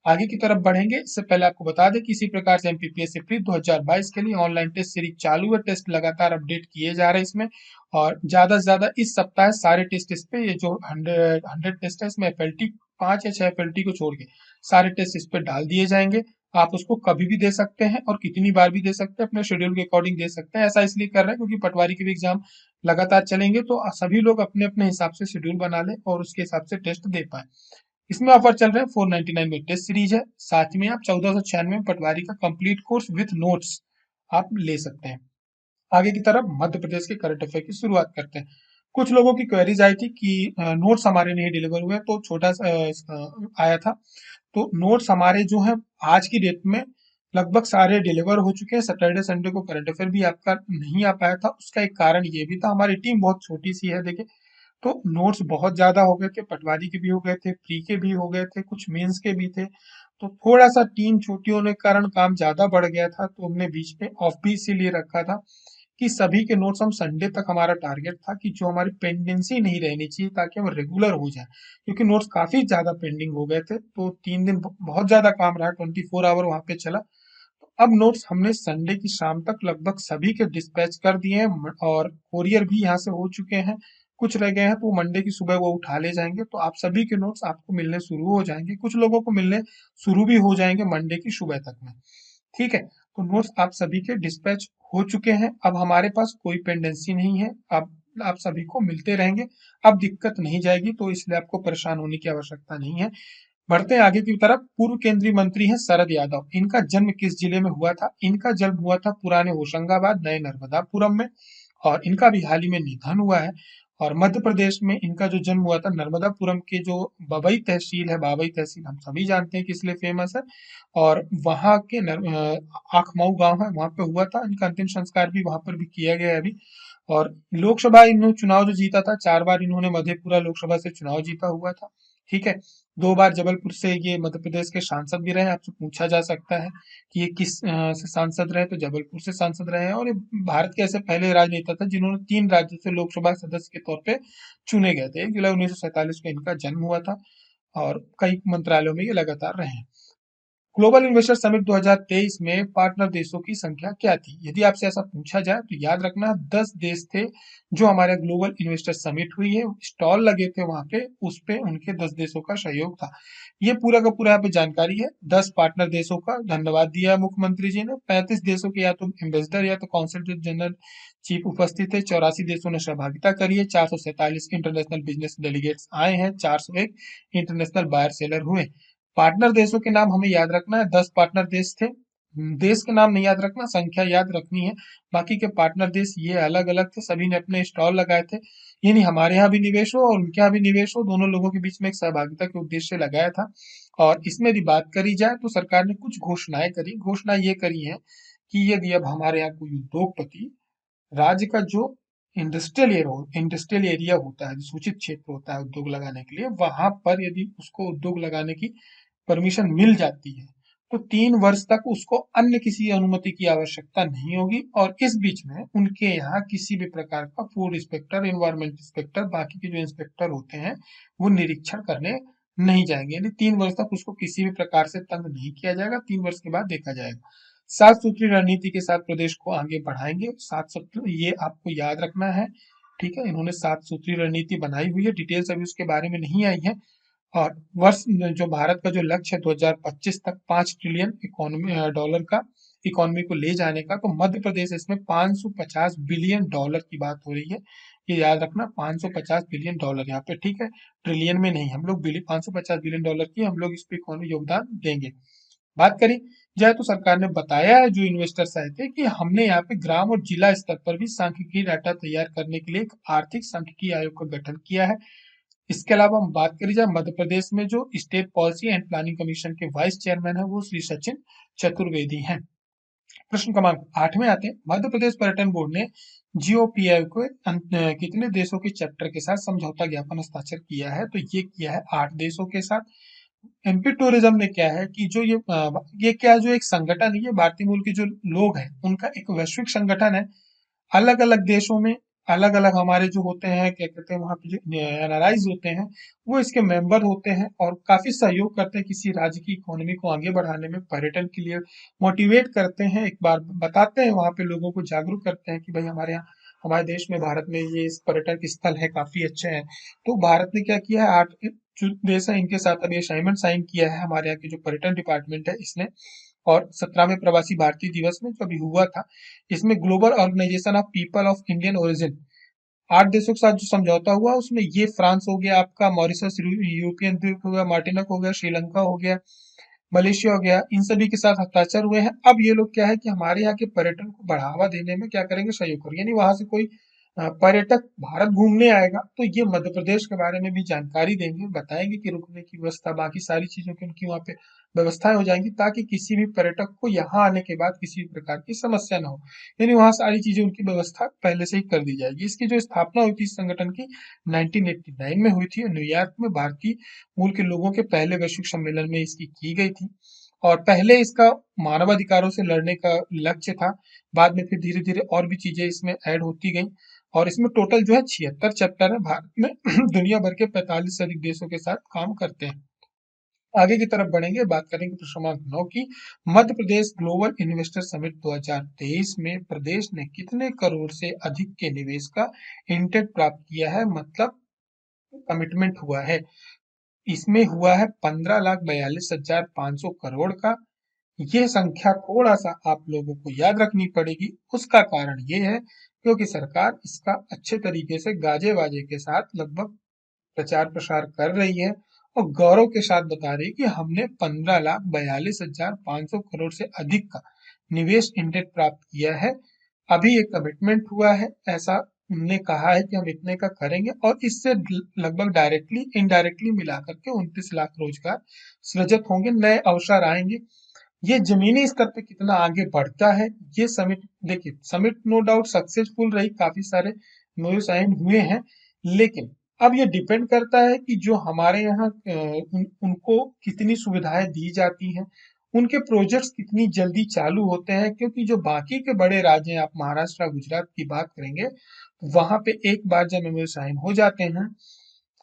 आगे की तरफ बढ़ेंगे, इससे पहले आपको बता दें कि इसी प्रकार से MPPSC प्री 2022 के लिए ऑनलाइन टेस्ट सीरीज चालू है। टेस्ट लगातार अपडेट किए जा रहे हैं इसमें, और ज्यादा से ज्यादा इस सप्ताह सारे टेस्ट इस पे, ये जो 100 टेस्ट है इसमें FLT 5 या 6 फैकल्टी को छोड़ के सारे टेस्ट इस पे डाल दिए जाएंगे। आप उसको कभी भी दे सकते हैं और कितनी बार भी दे सकते हैं, अपने शेड्यूल के अकॉर्डिंग दे सकते हैं। ऐसा इसलिए कर रहे हैं क्योंकि पटवारी के भी एग्जाम लगातार चलेंगे, तो सभी लोग अपने अपने हिसाब से शेड्यूल बना लें और उसके हिसाब से टेस्ट दे पाए। इसमें ऑफर चल रहे हैं, 499 में टेस्ट सीरीज है, साथ में आप 1496 में पटवारी का कंप्लीट कोर्स विथ नोट्स आप ले सकते हैं। आगे की तरफ मध्य प्रदेश के करंट अफेयर की शुरुआत करते हैं। कुछ लोगों की क्वेरीज आई थी कि नोट्स हमारे नहीं डिलीवर हुए, तो छोटा सा आया था। तो नोट्स हमारे जो है आज की डेट में लगभग सारे डिलीवर हो चुके हैं। सैटरडे संडे को करंट अफेयर भी आपका नहीं आ पाया था, उसका एक कारण ये भी था, हमारी टीम बहुत छोटी सी है। देखिए, तो नोट्स बहुत ज्यादा हो गए थे, पटवारी के भी हो गए थे, प्री के भी हो गए थे, कुछ मेंस के भी थे। तो थोड़ा सा टीम छोटी होने के कारण काम ज्यादा बढ़ गया था, तो हमने बीच में ऑफ भी इसीलिए रखा था कि सभी के नोट्स हम संडे तक, हमारा टारगेट था कि जो हमारी पेंडेंसी नहीं रहनी चाहिए ताकि हम रेगुलर हो जाए, क्योंकि नोट्स काफी ज्यादा पेंडिंग हो गए थे। तो 3 दिन बहुत ज्यादा काम रहा, 24 आवर वहां पे चला। तो अब नोट्स हमने संडे की शाम तक लगभग सभी के डिस्पैच कर दिए हैं और कोरियर भी यहाँ से हो चुके हैं। कुछ रह गए हैं तो मंडे की सुबह वो उठा ले जाएंगे, तो आप सभी के नोट्स आपको मिलने शुरू हो जाएंगे। कुछ लोगों को मिलने शुरू भी हो जाएंगे मंडे की सुबह तक में। ठीक है, तो नोट्स आप सभी के डिस्पैच हो चुके हैं। अब हमारे पास कोई पेंडेंसी नहीं है, अब आप सभी को मिलते रहेंगे। अब दिक्कत नहीं जाएगी, तो इसलिए आपको परेशान होने की आवश्यकता नहीं है। बढ़ते हैं आगे की तरफ। पूर्व केंद्रीय मंत्री हैं शरद यादव, इनका जन्म किस जिले में हुआ था? इनका जन्म हुआ था पुराने होशंगाबाद, नए नर्मदापुरम में, और इनका भी हाल ही में निधन हुआ है। और मध्य प्रदेश में इनका जो जन्म हुआ था, नर्मदापुरम के जो बबई तहसील है, बाबई तहसील हम सभी जानते हैं किस लिए फेमस है, और वहां के आखमाऊ गांव है, वहां पे हुआ था। इनका अंतिम संस्कार भी वहां पर भी किया गया है अभी। और लोकसभा इन्होंने चुनाव जो जीता था, 4 बार इन्होंने मधेपुरा लोकसभा से चुनाव जीता हुआ था। ठीक है, 2 बार जबलपुर से ये मध्य प्रदेश के सांसद भी रहे। आपसे पूछा जा सकता है कि ये किस से सांसद रहे, तो जबलपुर से सांसद रहे हैं। और ये भारत के ऐसे पहले राजनेता थे जिन्होंने 3 राज्यों से लोकसभा सदस्य के तौर पे चुने गए थे। 1 जुलाई 1947 को इनका जन्म हुआ था और कई मंत्रालयों में ये लगातार रहे हैं। ग्लोबल इन्वेस्टर समिट 2023 में पार्टनर देशों की संख्या क्या थी? यदि आपसे ऐसा पूछा जाए तो याद रखना 10 देश थे जो हमारे ग्लोबल इन्वेस्टर समिट हुई है, स्टॉल लगे थे वहां पे, उस पे उनके 10 देशों का सहयोग था। ये पूरा का पूरा यहाँ पे जानकारी है। 10 पार्टनर देशों का धन्यवाद दिया है मुख्यमंत्री जी ने। 35 देशों के या तो एम्बेसडर या तो कॉन्सुलेट जनरल चीफ उपस्थित है। 84 देशों ने सहभागिता करी है। 447 इंटरनेशनल बिजनेस डेलीगेट्स आए हैं। 401 इंटरनेशनल बायर सेलर हुए। पार्टनर देशों के नाम हमें याद रखना है, 10 पार्टनर देश थे। देश के नाम नहीं याद रखना, संख्या याद रखनी है। बाकी के पार्टनर देश ये अलग अलग थे, सभी ने अपने स्टॉल लगाए थे। ये नहीं हमारे यहाँ भी निवेश हो और उनके यहाँ भी निवेश हो, दोनों लोगों के बीच में एक सहभागिता के उद्देश्य से लगाया था। और इसमें यदि बात करी जाए तो सरकार ने कुछ घोषणाएं करी। घोषणा ये करी है कि यदि अब हमारे यहाँ कोई उद्योगपति राज्य का जो इंडस्ट्रियल एरिया होता है, जो सूचित क्षेत्र होता है उद्योग लगाने के लिए, वहां पर यदि उसको उद्योग लगाने की परमिशन मिल जाती है, तो 3 वर्ष तक उसको अन्य किसी अनुमति की आवश्यकता नहीं होगी। और इस बीच में उनके यहाँ किसी भी प्रकार का फूड इंस्पेक्टर, एनवायरमेंट इंस्पेक्टर, बाकी के जो इंस्पेक्टर होते हैं, वो निरीक्षण करने नहीं जाएंगे। यानी 3 वर्ष तक उसको किसी भी प्रकार से तंग नहीं किया जाएगा। 3 वर्ष के बाद देखा जाएगा। 7 सूत्री रणनीति के साथ प्रदेश को आगे बढ़ाएंगे। 7 सूत्र ये आपको याद रखना है। ठीक है, इन्होंने 7 सूत्री रणनीति बनाई हुई है, डिटेल्स अभी उसके बारे में नहीं आई है। और वर्ष जो भारत का जो लक्ष्य है 2025 तक 5 ट्रिलियन इकोनॉमी डॉलर का इकोनॉमी को ले जाने का, तो मध्य प्रदेश इसमें 550 बिलियन डॉलर की बात हो रही है। ये याद रखना, 550 बिलियन डॉलर यहाँ पे, ठीक है, ट्रिलियन में नहीं। हम लोग 550 बिलियन डॉलर की हम लोग इस पे इकोनॉमी योगदान देंगे। बात करी जाए तो सरकार ने बताया है, जो इन्वेस्टर्स आए थे, कि हमने यहाँ पे ग्राम और जिला स्तर पर भी सांख्यिकीय डाटा तैयार करने के लिए एक आर्थिक सांख्यिकीय आयोग का गठन किया है। इसके अलावा हम बात करी जाए मध्य प्रदेश में जो state policy and planning commission के वाइस चेयरमैन है, वो श्री सचिन चतुर्वेदी हैं। प्रश्न क्रमांक 8 में आते हैं। मध्य प्रदेश पर्यटन बोर्ड ने जीओपीआई को कितने देशों के चैप्टर के साथ समझौता ज्ञापन हस्ताक्षर किया है? तो ये किया है 8 देशों के साथ। एमपी टूरिज्म ने क्या है कि जो ये क्या, जो एक संगठन है, ये भारतीय मूल के जो लोग हैं उनका एक वैश्विक संगठन है। अलग अलग देशों में अलग अलग हमारे जो होते हैं क्या कहते हैं वहाँ पे जो एनालाइज होते हैं वो इसके मेंबर होते हैं और काफी सहयोग करते हैं किसी राज्य की इकोनॉमी को आगे बढ़ाने में, पर्यटन के लिए मोटिवेट करते हैं, एक बार बताते हैं वहाँ पे लोगों को जागरूक करते हैं कि भाई हमारे यहाँ हमारे देश में भारत में ये इस पर्यटक स्थल है काफी अच्छे हैं। तो भारत ने क्या किया है, 8 जो देश है इनके साथ अभी असाइनमेंट साइन किया है हमारे यहाँ की जो पर्यटन डिपार्टमेंट है इसने। और 17वें प्रवासी भारतीय दिवस में जो अभी हुआ था, इसमें global organisation of people of Indian origin 8 देशों के साथ जो समझौता हुआ उसमें ये फ्रांस हो गया आपका, मॉरिशस यूरोपियन द्वीप हो गया, मार्टिनिक हो गया, श्रीलंका हो गया, मलेशिया हो गया, इन सभी के साथ हस्ताक्षर हुए हैं। अब ये लोग क्या है कि हमारे यहाँ के पर्यटन को बढ़ावा देने में क्या करेंगे, सहयोग करेंगे, यानी वहां से कोई पर्यटक भारत घूमने आएगा तो ये मध्य प्रदेश के बारे में भी जानकारी देंगे, बताएंगे कि रुकने की व्यवस्था बाकी सारी चीजों की उनकी वहाँ पे व्यवस्थाएं हो जाएंगी ताकि किसी भी पर्यटक को यहाँ आने के बाद किसी भी प्रकार की समस्या ना हो। यानी वहाँ सारी चीजें उनकी व्यवस्था पहले से ही कर दी जाएगी। इसकी जो स्थापना हुई थी इस संगठन की 1989 में हुई थी, न्यूयॉर्क में भारतीय मूल के लोगों के पहले वैश्विक सम्मेलन में इसकी की गई थी। और पहले इसका मानवाधिकारों से लड़ने का लक्ष्य था, बाद में फिर धीरे धीरे और भी चीजें इसमें ऐड होती गई और इसमें टोटल जो है 76 चैप्टर है। भारत में दुनिया भर के 45 से अधिक देशों के साथ काम करते हैं। आगे की तरफ बढ़ेंगे, बात करेंगे प्रश्न क्रमांक 9 की। Madhya Pradesh global investor summit 2023 में प्रदेश ने कितने करोड़ से अधिक के निवेश का इंटेंट प्राप्त किया है, मतलब कमिटमेंट हुआ है। इसमें हुआ है 15,42,500 करोड़ का। ये संख्या थोड़ा सा आप लोगों को याद रखनी पड़ेगी। उसका कारण ये है क्योंकि सरकार इसका अच्छे तरीके से गाजे बाजे के साथ लगभग प्रचार प्रसार कर रही है और गौरव के साथ बता रही है कि हमने 15,42,500 करोड़ से अधिक का निवेश इंडेंट प्राप्त किया है। अभी एक कमिटमेंट हुआ है, ऐसा उन्होंने कहा है कि हम इतने का करेंगे और इससे लगभग डायरेक्टली इनडायरेक्टली मिलाकर के 29 लाख रोजगार सृजित होंगे, नए अवसर आएंगे। ये जमीनी स्तर पे कितना आगे बढ़ता है ये समिट, देखिए समिट नो डाउट सक्सेसफुल रही, काफी सारे MOU साइन हुए हैं, लेकिन अब ये डिपेंड करता है कि जो हमारे यहाँ उनको कितनी सुविधाएं दी जाती हैं, उनके प्रोजेक्ट्स कितनी जल्दी चालू होते हैं, क्योंकि जो बाकी के बड़े राज्य हैं, आप महाराष्ट्र गुजरात की बात करेंगे, वहां पे एक बार जब MOU साइन हो जाते हैं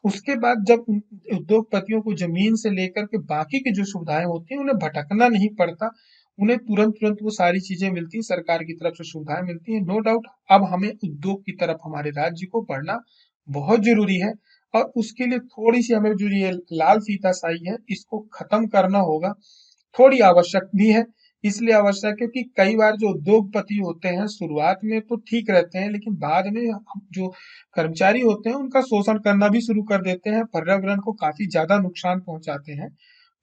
उसके बाद जब उद्योगपतियों को जमीन से लेकर के बाकी की जो सुविधाएं होती हैं उन्हें भटकना नहीं पड़ता, उन्हें तुरंत तुरंत वो सारी चीजें मिलती हैं, सरकार की तरफ से सुविधाएं मिलती हैं। नो डाउट अब हमें उद्योग की तरफ हमारे राज्य को बढ़ना बहुत जरूरी है और उसके लिए थोड़ी सी हमें जो ये लाल फीताशाही है इसको खत्म करना होगा। थोड़ी आवश्यक भी है, इसलिए आवश्यक है कि कई बार जो उद्योगपति होते हैं शुरुआत में तो ठीक रहते हैं, लेकिन बाद में जो कर्मचारी होते हैं उनका शोषण करना भी शुरू कर देते हैं, पर्यावरण को काफी ज्यादा नुकसान पहुंचाते हैं।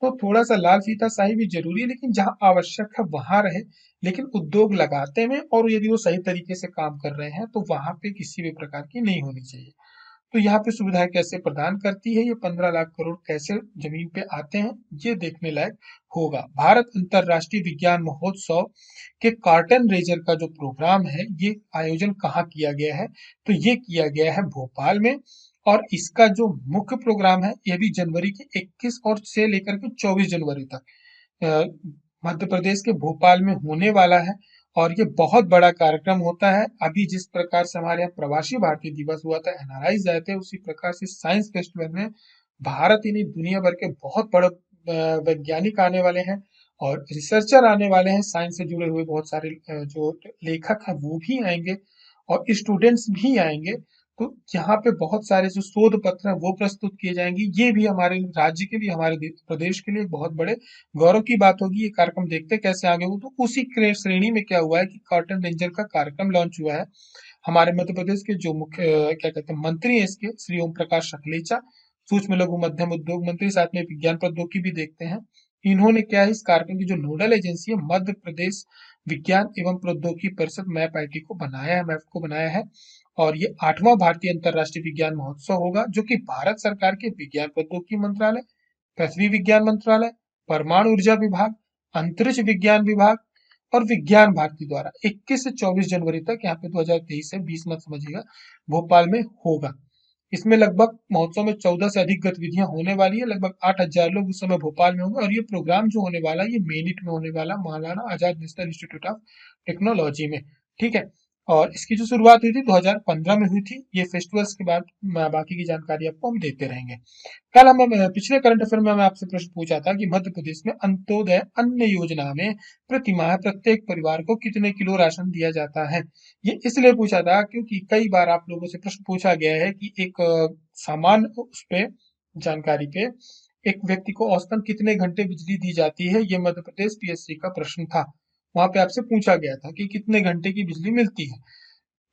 तो थोड़ा सा लाल फीताशाही भी जरूरी है, लेकिन जहां आवश्यक है वहां रहे, लेकिन उद्योग लगाते में और यदि वो सही तरीके से काम कर रहे हैं तो वहां पे किसी भी प्रकार की नहीं होनी चाहिए। तो यहाँ पे सुविधाएं कैसे प्रदान करती है, ये 15 लाख करोड़ कैसे जमीन पे आते हैं, ये देखने लायक होगा। भारत अंतरराष्ट्रीय विज्ञान महोत्सव के कार्टन रेजर का जो प्रोग्राम है ये आयोजन कहाँ किया गया है, तो ये किया गया है भोपाल में। और इसका जो मुख्य प्रोग्राम है ये भी जनवरी के 21 और से लेकर के 24 जनवरी तक अ, मध्य प्रदेश के भोपाल में होने वाला है। और ये बहुत बड़ा कार्यक्रम होता है। अभी जिस प्रकार से हमारे यहाँ प्रवासी भारतीय दिवस हुआ था, एनआरआईज आए थे, उसी प्रकार से साइंस फेस्टिवल में भारत ही नहीं दुनिया भर के बहुत बड़े वैज्ञानिक आने वाले हैं और रिसर्चर आने वाले हैं, साइंस से जुड़े हुए बहुत सारे जो लेखक हैं वो भी आएंगे और स्टूडेंट्स भी आएंगे। तो यहाँ पे बहुत सारे जो शोध पत्र हैं वो प्रस्तुत किए जाएंगे, ये भी हमारे राज्य के लिए हमारे प्रदेश के लिए एक बहुत बड़े गौरव की बात होगी। ये कार्यक्रम देखते कैसे आगे हो, तो उसी श्रेणी में क्या हुआ है कि कॉटन रेंजर का कार्यक्रम लॉन्च हुआ है। हमारे मध्य प्रदेश के जो मुख्य क्या कहते हैं मंत्री है इसके, श्री ओम प्रकाश सकलेचा, सूक्ष्म लघु मध्यम उद्योग मंत्री, साथ में विज्ञान प्रौद्योगिकी भी देखते हैं। इन्होंने क्या है इस कार्यक्रम की जो नोडल एजेंसी है मध्य प्रदेश विज्ञान एवं प्रौद्योगिकी परिषद मैप आईटी को बनाया है, मैप को बनाया है। और ये 8वां भारतीय अंतरराष्ट्रीय विज्ञान महोत्सव होगा जो कि भारत सरकार के विज्ञान प्रौद्योगिकी मंत्रालय, पृथ्वी विज्ञान मंत्रालय, परमाणु ऊर्जा विभाग, अंतरिक्ष विज्ञान विभाग और विज्ञान भारती द्वारा 21 से 24 जनवरी तक, यहाँ पे 2023 से 20 मत समझिएगा, भोपाल में होगा। इसमें लगभग महोत्सव में 14 से अधिक गतिविधियां होने वाली है, लगभग 8,000 लोग उस समय भोपाल में होंगे और ये प्रोग्राम जो होने वाला है ये मेनिट में होने वाला, Maulana Azad national institute of technology में। ठीक है, और इसकी जो शुरुआत हुई थी 2015 में हुई थी। ये फेस्टिवल्स के बाद बाकी की जानकारी आपको हम देते रहेंगे। कल हम पिछले करंट अफेयर में हमें आपसे प्रश्न पूछा था कि मध्य प्रदेश में अंत्योदय अन्न योजना में प्रति माह प्रत्येक परिवार को कितने किलो राशन दिया जाता है। ये इसलिए पूछा था क्योंकि कई बार आप लोगों से प्रश्न पूछा गया है कि एक सामान्य उस पे जानकारी पे एक व्यक्ति को औसतन कितने घंटे बिजली दी जाती है। ये मध्य प्रदेश पीएससी का प्रश्न था। वहां पे आपसे पूछा गया था कि कितने घंटे की बिजली मिलती है।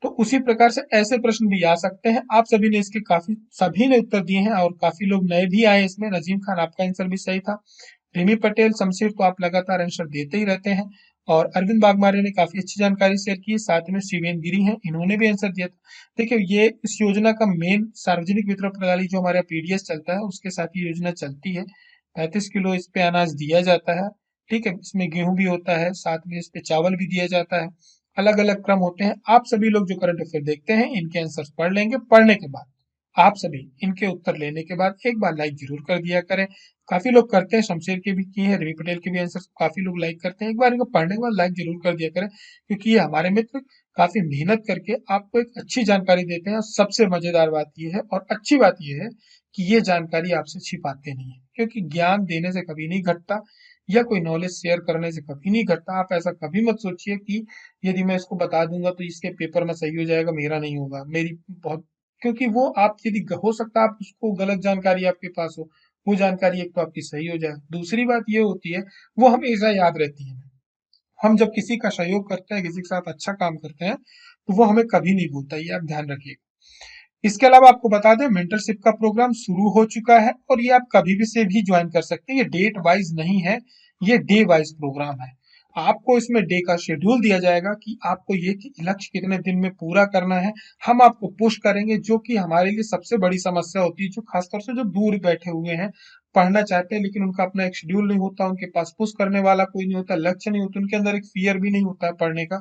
तो उसी प्रकार से ऐसे प्रश्न भी आ सकते हैं। आप सभी ने इसके काफी सभी ने उत्तर दिए हैं और काफी लोग नए भी आए इसमें। नजीम खान, आपका आंसर भी सही था। रिमी पटेल, शमशेर तो आप लगातार आंसर देते ही रहते हैं। और अरविंद बागमारे ने काफी अच्छी जानकारी शेयर की। साथ में शिवेन गिरी हैं, इन्होंने भी आंसर दिया था। देखिए, ये इस योजना का मेन सार्वजनिक वितरण प्रणाली जो हमारे पीडीएस चलता है उसके साथ ये योजना चलती है। 35 किलो इस पे अनाज दिया जाता है। ठीक है, इसमें गेहूं भी होता है, साथ में इस पे चावल भी दिया जाता है। अलग अलग क्रम होते हैं। आप सभी लोग जो करंट अफेयर देखते हैं इनके आंसर्स पढ़ लेंगे। पढ़ने के बाद आप सभी इनके उत्तर लेने के बाद एक बार लाइक जरूर कर दिया करें। काफी लोग करते हैं, शमशेर के भी किए हैं, रवि पटेल के भी आंसर काफी लोग लाइक करते हैं। एक बार इनको पढ़ने के बाद लाइक जरूर कर दिया करें, क्योंकि ये हमारे मित्र काफी मेहनत करके आपको एक अच्छी जानकारी देते हैं। और सबसे मजेदार बात यह है और अच्छी बात यह है कि ये जानकारी आपसे छिपाते नहीं है, क्योंकि ज्ञान देने से कभी नहीं घटता या कोई नॉलेज शेयर करने से कभी नहीं घटता। आप ऐसा कभी मत सोचिए कि यदि मैं इसको बता दूंगा तो इसके पेपर में सही हो जाएगा, मेरा नहीं होगा, मेरी बहुत, क्योंकि वो आप यदि हो सकता है आप उसको गलत जानकारी आपके पास हो, वो जानकारी एक तो आपकी सही हो जाए, दूसरी बात ये होती है वो हमेशा याद रहती है। हम जब किसी का सहयोग करते हैं, किसी के साथ अच्छा काम करते हैं, तो वो हमें कभी नहीं भूलता, ये आप ध्यान रखिएगा। इसके अलावा आपको बता दें, मेंटरशिप का प्रोग्राम शुरू हो चुका है और ये आप कभी भी से भी ज्वाइन कर सकते हैं। ये डेट वाइज नहीं है, ये डे वाइज प्रोग्राम है। आपको इसमें डे का शेड्यूल दिया जाएगा कि आपको ये कि लक्ष्य कितने दिन में पूरा करना है। हम आपको पुश करेंगे, जो कि हमारे लिए सबसे बड़ी समस्या होती है, जो खासतौर से जो दूर बैठे हुए हैं, पढ़ना चाहते हैं लेकिन उनका अपना एक शेड्यूल नहीं होता, उनके पास पुश करने वाला कोई नहीं होता, लक्ष्य नहीं होता, उनके अंदर एक फियर भी नहीं होता है पढ़ने का।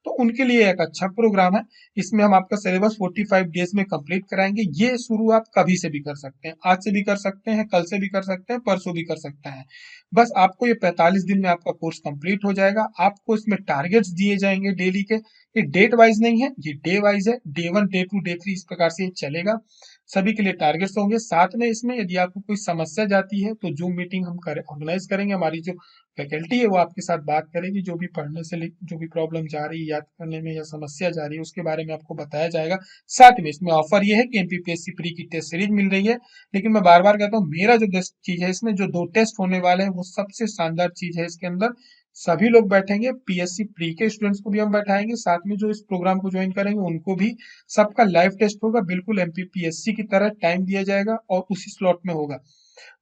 तो उनके लिए एक अच्छा प्रोग्राम है। इसमें हम आपका सिलेबस 45 डेज में कंप्लीट कराएंगे। ये शुरू आप कभी से भी कर सकते हैं, आज से भी कर सकते हैं, कल से भी कर सकते हैं, परसों भी कर सकते हैं। बस आपको ये 45 दिन में आपका कोर्स कंप्लीट हो जाएगा। आपको इसमें टारगेट्स दिए जाएंगे डेली के। ये डेट वाइज नहीं है, ये डे वाइज है। डे 1, डे 2, डे 3 इस प्रकार से ये चलेगा। सभी के लिए टारगेट्स होंगे। साथ में इसमें यदि आपको कोई समस्या जाती है तो जूम मीटिंग हम ऑर्गेनाइज करेंगे। हमारी जो फैकल्टी है वो आपके साथ बात करेगी, जो भी पढ़ने से जो भी प्रॉब्लम जा रही है याद करने में या समस्या जा रही है उसके बारे में आपको बताया जाएगा। साथ में इसमें ऑफर ये है कि एमपीपीएससी प्री की टेस्ट सीरीज मिल रही है। लेकिन मैं बार बार कहता हूँ, मेरा जो बेस्ट चीज है इसमें, जो 2 टेस्ट होने वाले हैं वो सबसे शानदार चीज है इसके अंदर। सभी लोग बैठेंगे, पीएससी प्री के स्टूडेंट्स को भी हम बैठाएंगे, साथ में जो इस प्रोग्राम को ज्वाइन करेंगे उनको भी। सबका लाइव टेस्ट होगा, बिल्कुल एमपीपीएससी की तरह टाइम दिया जाएगा और उसी स्लॉट में होगा।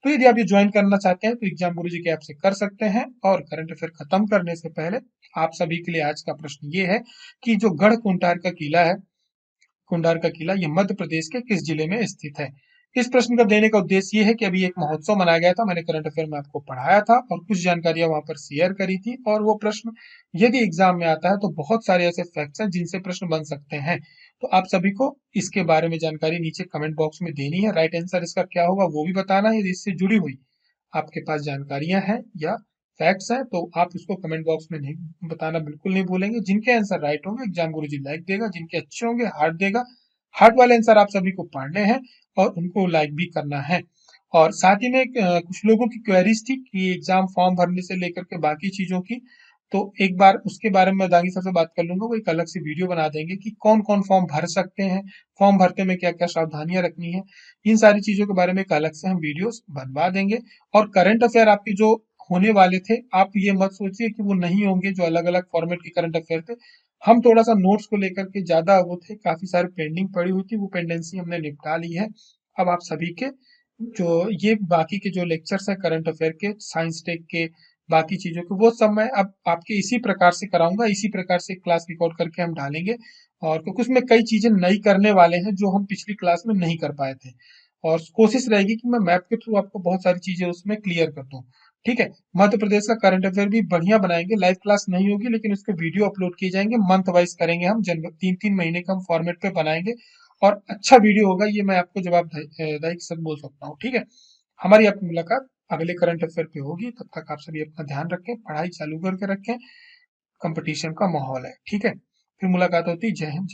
तो यदि आप ये ज्वाइन करना चाहते हैं तो एग्जाम गुरुजी के ऐप से कर सकते हैं। और करंट अफेयर खत्म करने से पहले आप सभी के लिए आज का प्रश्न ये है कि जो गढ़ कुंटार का किला है, कुंडार का किला, ये मध्य प्रदेश के किस जिले में स्थित है। इस प्रश्न का देने का उद्देश्य ये है कि अभी एक महोत्सव मनाया गया था, मैंने करंट अफेयर में आपको पढ़ाया था और कुछ जानकारियां वहां पर शेयर करी थी। और वो प्रश्न यदि एग्जाम में आता है तो बहुत सारे ऐसे फैक्ट्स हैं जिनसे प्रश्न बन सकते हैं। तो आप सभी को इसके बारे में जानकारी नीचे कमेंट बॉक्स में देनी है। राइट आंसर इसका क्या होगा वो भी बताना है। यदि इससे जुड़ी हुई आपके पास जानकारियां हैं या फैक्ट्स हैं तो आप उसको कमेंट बॉक्स में नहीं बताना बिल्कुल नहीं भूलेंगे। जिनके आंसर राइट होंगे एग्जाम गुरुजी लाइक देगा, जिनके अच्छे होंगे हार्ट देगा। हार्ट वाले आंसर आप सभी को पढ़ने हैं और उनको लाइक भी करना है। और साथ ही में कुछ लोगों की क्वेरीज थी कि एग्जाम फॉर्म भरने से लेकर के बाकी चीजों की, तो एक बार उसके बारे में दागी सर से बात कर लूंगा। वो एक अलग से वीडियो बना देंगे कि कौन कौन फॉर्म भर सकते हैं, फॉर्म भरते में क्या क्या सावधानियां रखनी है। इन सारी चीजों के बारे में एक अलग से हम वीडियोस बनवा देंगे। और करंट अफेयर आपके जो होने वाले थे, आप ये मत सोचिए कि वो नहीं होंगे, जो अलग अलग फॉर्मेट के करंट अफेयर थे। हम थोड़ा सा नोट्स को लेकर के ज्यादा वो थे, काफी सारे पेंडिंग पड़ी हुई थी, वो पेंडेंसी हमने निपटा ली है। अब आप सभी के जो ये बाकी के जो लेक्चर्स है करंट अफेयर के, साइंस टेक के, बाकी चीजों के, वो सब मैं अब आपके इसी प्रकार से कराऊंगा, इसी प्रकार से क्लास रिकॉर्ड करके हम डालेंगे। और क्योंकि उसमें कई चीजें नई करने वाले हैं जो हम पिछली क्लास में नहीं कर पाए थे। और कोशिश रहेगी कि मैं मैप के थ्रू आपको बहुत सारी चीजें उसमें क्लियर कर दूं। ठीक है, मध्य प्रदेश का करंट अफेयर भी बढ़िया बनाएंगे। लाइव क्लास नहीं होगी लेकिन उसके वीडियो अपलोड किए जाएंगे, मंथ वाइज करेंगे हम, जनवरी 3-3 महीने का हम फॉर्मेट पे बनाएंगे। और अच्छा वीडियो होगा, ये मैं आपको जवाब दाई के साथ बोल सकता हूँ। ठीक है, हमारी आपकी मुलाकात अगले करंट अफेयर पे होगी। तब तक आप सभी अपना ध्यान रखें, पढ़ाई चालू करके रखें, कंपटीशन का माहौल है। ठीक है। फिर मुलाकात होती है। जय हिंद, जय